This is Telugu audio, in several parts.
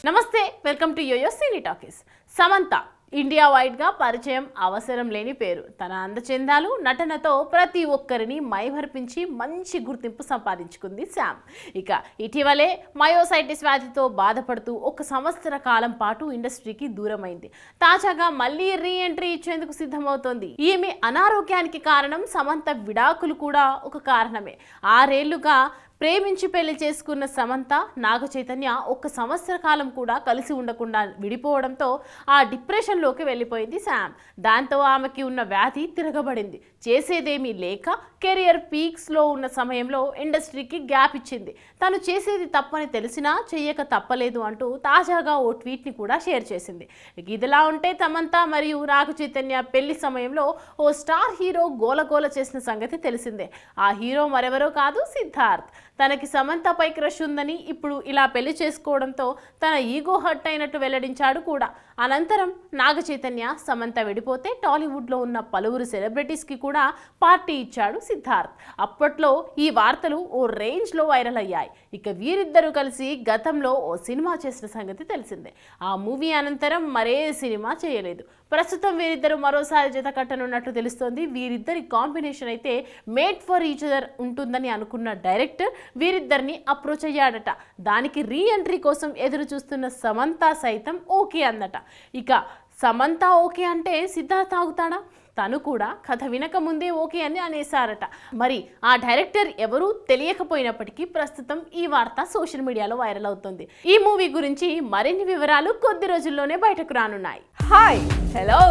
నమస్తే, welcome to YoYo Cine Talkies. Samantha India wide గా పరిచయం అవసరం లేని పేరు. తన అందచందాలు, నటనతో ప్రతి ఒక్కరిని మైమర్పించి మంచి గుర్తింపు సంపాదించుకుంది శామ్. ఇక ఇటీవలే మయోసైటిస్ వ్యాధితో బాధపడుతూ 1 సంవత్సర కాలం పాటు ఇండస్ట్రీకి దూరమైంది. తాజాగా మళ్ళీ రీ ఎంట్రీ ఇచ్చేందుకు సిద్ధమవుతోంది. ఈమె అనారోగ్యానికి కారణం సమంత విడాకులు కూడా ఒక కారణమే. 6 ఏళ్లుగా ప్రేమించి పెళ్లి చేసుకున్న సమంత, నాగ చైతన్య 1 సంవత్సర కాలం కూడా కలిసి ఉండకుండా విడిపోవడంతో ఆ డిప్రెషన్లోకి వెళ్ళిపోయింది శామ్. దాంతో ఆమెకి ఉన్న వ్యాధి తిరగబడింది. చేసేదేమీ లేక కెరియర్ పీక్స్లో ఉన్న సమయంలో ఇండస్ట్రీకి గ్యాప్ ఇచ్చింది. తను చేసేది తప్పని తెలిసినా చెయ్యక తప్పలేదు అంటూ తాజాగా ఓ ట్వీట్ని కూడా షేర్ చేసింది. ఇదిలా ఉంటే సమంత మరియు నాగ చైతన్య పెళ్లి సమయంలో ఓ స్టార్ హీరో గోలగోల చేసిన సంగతి తెలిసిందే. ఆ హీరో మరెవరో కాదు, సిద్ధార్థ్. తనకి సమంతపై క్రష్ ఉందని ఇప్పుడు ఇలా పెళ్లి చేసుకోవడంతో తన ఈగో హర్ట్ అయినట్టు వెల్లడించాడు కూడా. అనంతరం నాగ చైతన్య సమంత విడిపోతే టాలీవుడ్లో ఉన్న పలువురు సెలబ్రిటీస్కి కూడా పార్టీ ఇచ్చాడు సిద్ధార్థ్. అప్పట్లో ఈ వార్తలు ఓ రేంజ్లో వైరల్ అయ్యాయి. ఇక వీరిద్దరూ కలిసి గతంలో ఓ సినిమా చేసిన సంగతి తెలిసిందే. ఆ మూవీ అనంతరం మరే సినిమా చేయలేదు. ప్రస్తుతం వీరిద్దరూ మరోసారి జత కట్టనున్నట్లు తెలుస్తోంది. వీరిద్దరి కాంబినేషన్ అయితే మేడ్ ఫర్ ఈచ్ అదర్ ఉంటుందని అనుకున్న డైరెక్టర్ వీరిద్దరిని అప్రోచ్ అయ్యాడట. దానికి రీ ఎంట్రీ కోసం ఎదురు చూస్తున్న సమంత సైతం ఓకే అందట. ఇక సమంత ఓకే అంటే సిద్ధార్థ్ ఆగుతాడా? తను కూడా కథ వినక ముందే ఓకే అని అనేసారట. మరి ఆ డైరెక్టర్ ఎవరూ తెలియకపోయినప్పటికీ ప్రస్తుతం ఈ వార్త సోషల్ మీడియాలో వైరల్ అవుతుంది. ఈ మూవీ గురించి మరిన్ని వివరాలు కొద్ది రోజుల్లోనే బయటకు రానున్నాయి. Hi, hello.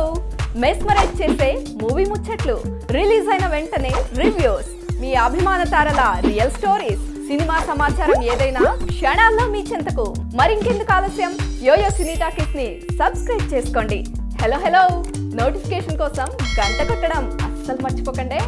మెస్మరైజ్ చేసే మూవీ ముచ్చట్లు, రిలీజ్ అయిన వెంటనే రివ్యూస్, మీ అభిమాన తారల రియల్ స్టోరీస్, సినిమా సమాచారం ఏదైనా క్షణాల్లో మీ చెంతకు. మరింకెందుకు ఆలస్యం, యోయో సినీ టాకీస్ ని సబ్స్క్రైబ్ చేసుకోండి. హలో నోటిఫికేషన్ కోసం గంట కొట్టడం అస్సలు మర్చిపోకండి.